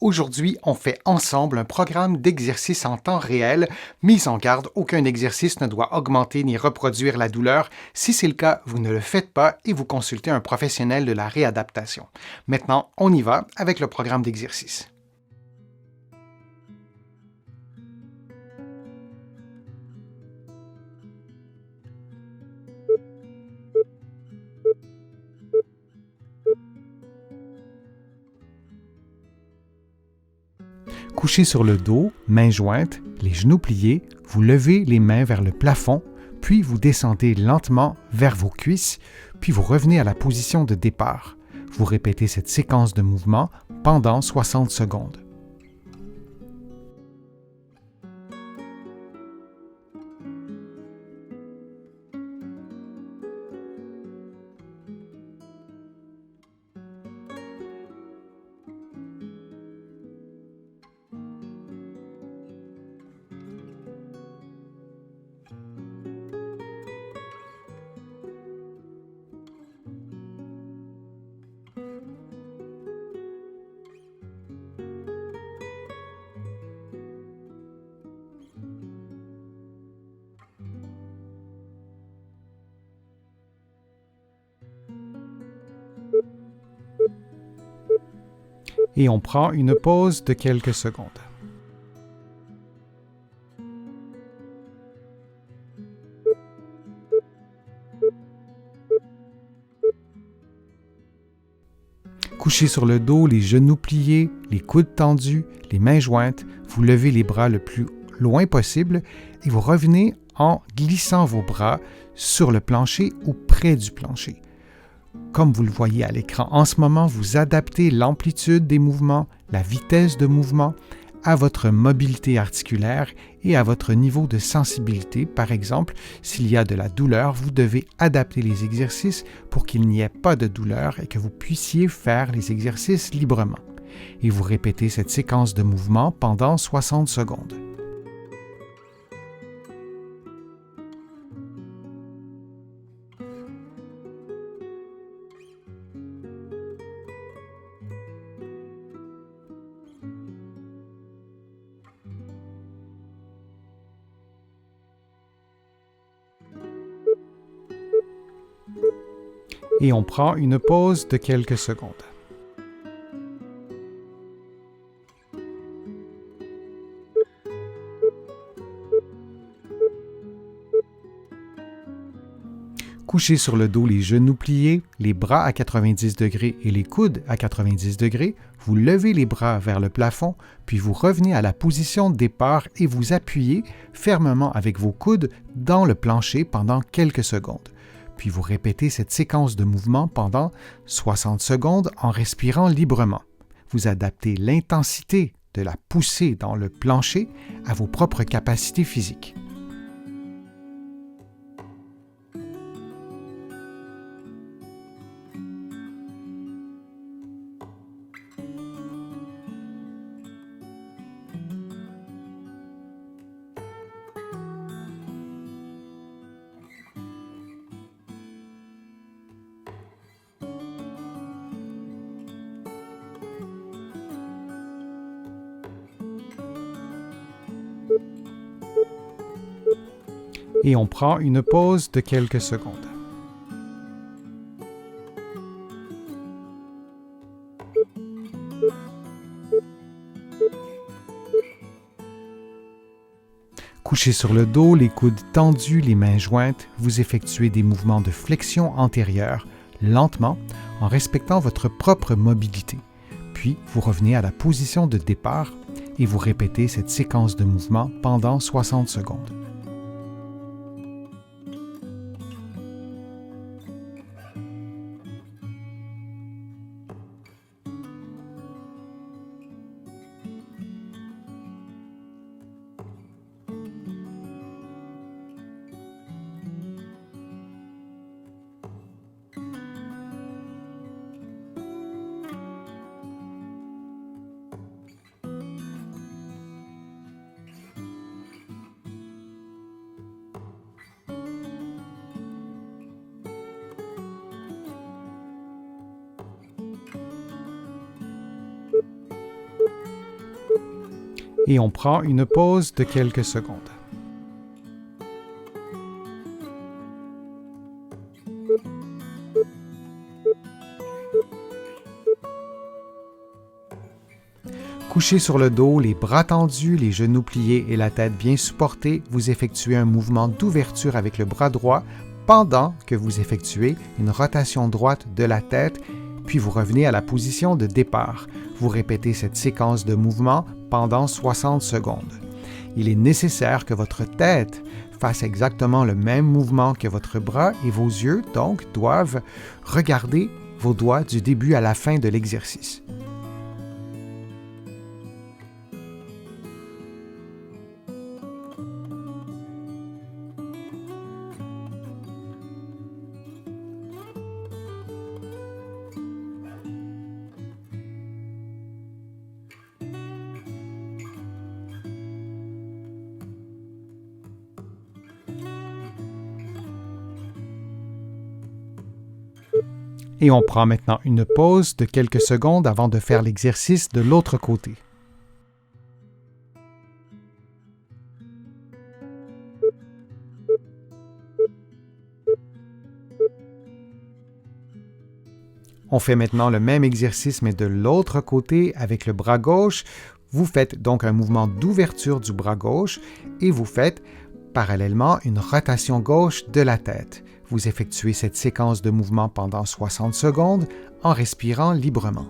Aujourd'hui, on fait ensemble un programme d'exercice en temps réel. Mise en garde, aucun exercice ne doit augmenter ni reproduire la douleur. Si c'est le cas, vous ne le faites pas et vous consultez un professionnel de la réadaptation. Maintenant, on y va avec le programme d'exercice. Couché sur le dos, mains jointes, les genoux pliés, vous levez les mains vers le plafond, puis vous descendez lentement vers vos cuisses, puis vous revenez à la position de départ. Vous répétez cette séquence de mouvements pendant 60 secondes. Et on prend une pause de quelques secondes. Couché sur le dos, les genoux pliés, les coudes tendus, les mains jointes, vous levez les bras le plus loin possible et vous revenez en glissant vos bras sur le plancher ou près du plancher. Comme vous le voyez à l'écran en ce moment, vous adaptez l'amplitude des mouvements, la vitesse de mouvement à votre mobilité articulaire et à votre niveau de sensibilité. Par exemple, s'il y a de la douleur, vous devez adapter les exercices pour qu'il n'y ait pas de douleur et que vous puissiez faire les exercices librement. Et vous répétez cette séquence de mouvements pendant 60 secondes. Et on prend une pause de quelques secondes. Couché sur le dos, les genoux pliés, les bras à 90 degrés et les coudes à 90 degrés, vous levez les bras vers le plafond, puis vous revenez à la position de départ et vous appuyez fermement avec vos coudes dans le plancher pendant quelques secondes. Puis vous répétez cette séquence de mouvements pendant 60 secondes en respirant librement. Vous adaptez l'intensité de la poussée dans le plancher à vos propres capacités physiques. Et on prend une pause de quelques secondes. Couché sur le dos, les coudes tendus, les mains jointes, vous effectuez des mouvements de flexion antérieure, lentement, en respectant votre propre mobilité. Puis, vous revenez à la position de départ et vous répétez cette séquence de mouvements pendant 60 secondes. Et on prend une pause de quelques secondes. Couché sur le dos, les bras tendus, les genoux pliés et la tête bien supportée, vous effectuez un mouvement d'ouverture avec le bras droit pendant que vous effectuez une rotation droite de la tête, puis vous revenez à la position de départ. Vous répétez cette séquence de mouvements pendant 60 secondes. Il est nécessaire que votre tête fasse exactement le même mouvement que votre bras et vos yeux, donc, doivent regarder vos doigts du début à la fin de l'exercice. Et on prend maintenant une pause de quelques secondes avant de faire l'exercice de l'autre côté. On fait maintenant le même exercice mais de l'autre côté avec le bras gauche. Vous faites donc un mouvement d'ouverture du bras gauche et vous faites parallèlement une rotation gauche de la tête. Vous effectuez cette séquence de mouvements pendant 60 secondes en respirant librement.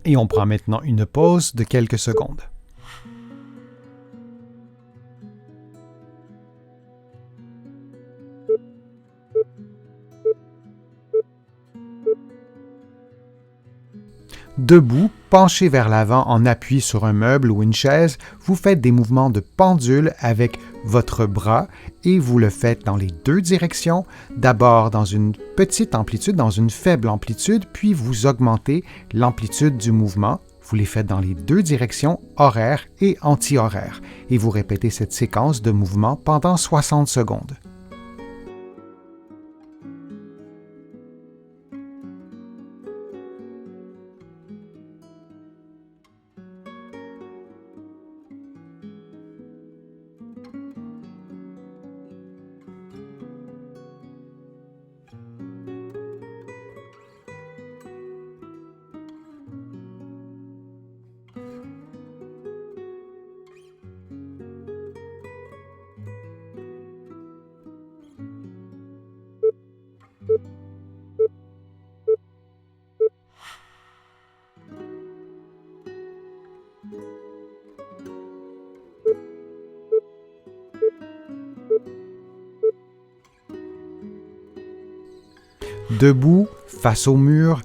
Et on prend maintenant une pause de quelques secondes. Debout, penché vers l'avant en appui sur un meuble ou une chaise, vous faites des mouvements de pendule avec votre bras et vous le faites dans les deux directions, d'abord dans une petite amplitude, dans une faible amplitude, puis vous augmentez l'amplitude du mouvement. Vous les faites dans les deux directions, horaires et anti-horaires, et vous répétez cette séquence de mouvements pendant 60 secondes. Debout, face au mur,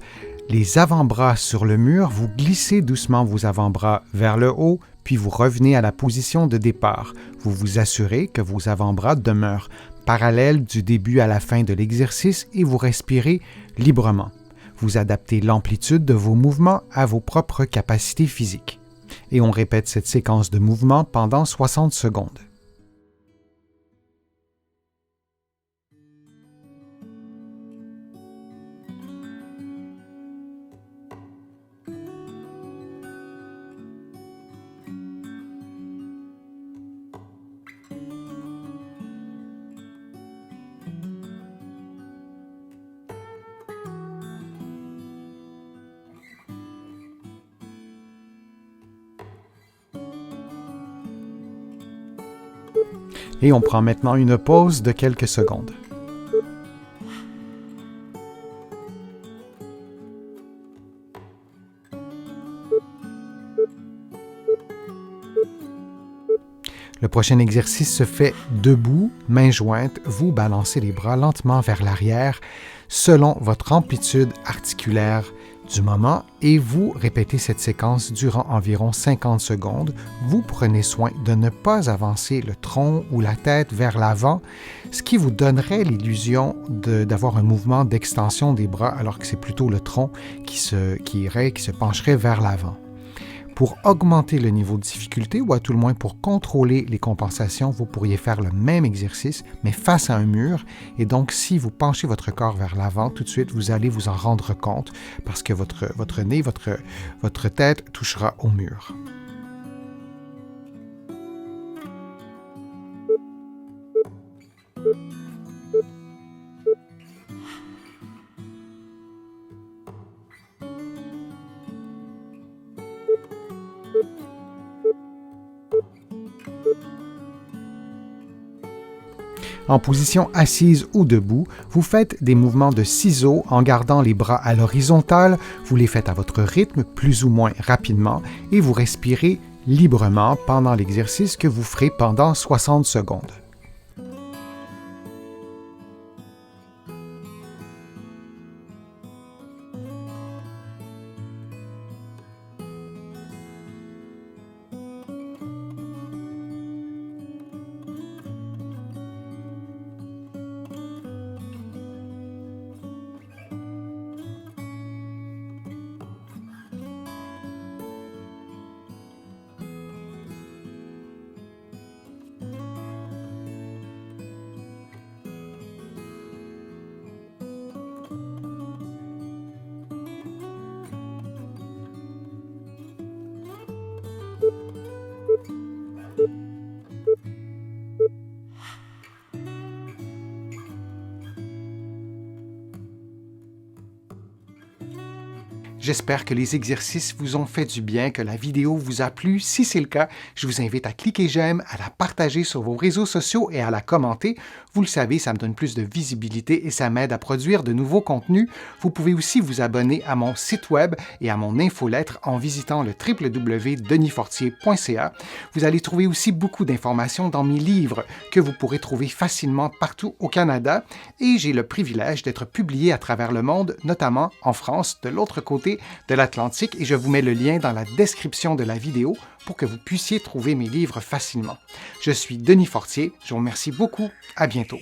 les avant-bras sur le mur, vous glissez doucement vos avant-bras vers le haut, puis vous revenez à la position de départ. Vous vous assurez que vos avant-bras demeurent parallèles du début à la fin de l'exercice et vous respirez librement. Vous adaptez l'amplitude de vos mouvements à vos propres capacités physiques. Et on répète cette séquence de mouvements pendant 60 secondes. Et on prend maintenant une pause de quelques secondes. Le prochain exercice se fait debout, mains jointes. Vous balancez les bras lentement vers l'arrière selon votre amplitude articulaire du moment et vous répétez cette séquence durant environ 50 secondes. Vous prenez soin de ne pas avancer le tronc ou la tête vers l'avant, ce qui vous donnerait l'illusion d'avoir un mouvement d'extension des bras alors que c'est plutôt le tronc qui se pencherait vers l'avant. Pour augmenter le niveau de difficulté ou à tout le moins pour contrôler les compensations, vous pourriez faire le même exercice, mais face à un mur. Et donc, si vous penchez votre corps vers l'avant, tout de suite, vous allez vous en rendre compte parce que votre nez, votre tête touchera au mur. En position assise ou debout, vous faites des mouvements de ciseaux en gardant les bras à l'horizontale, vous les faites à votre rythme, plus ou moins rapidement, et vous respirez librement pendant l'exercice que vous ferez pendant 60 secondes. J'espère que les exercices vous ont fait du bien, que la vidéo vous a plu. Si c'est le cas, je vous invite à cliquer j'aime, à la partager sur vos réseaux sociaux et à la commenter. Vous le savez, ça me donne plus de visibilité et ça m'aide à produire de nouveaux contenus. Vous pouvez aussi vous abonner à mon site web et à mon infolettre en visitant le www.denisfortier.ca. Vous allez trouver aussi beaucoup d'informations dans mes livres que vous pourrez trouver facilement partout au Canada et j'ai le privilège d'être publié à travers le monde, notamment en France, de l'autre côté de l'Atlantique et je vous mets le lien dans la description de la vidéo pour que vous puissiez trouver mes livres facilement. Je suis Denis Fortier, je vous remercie beaucoup, à bientôt.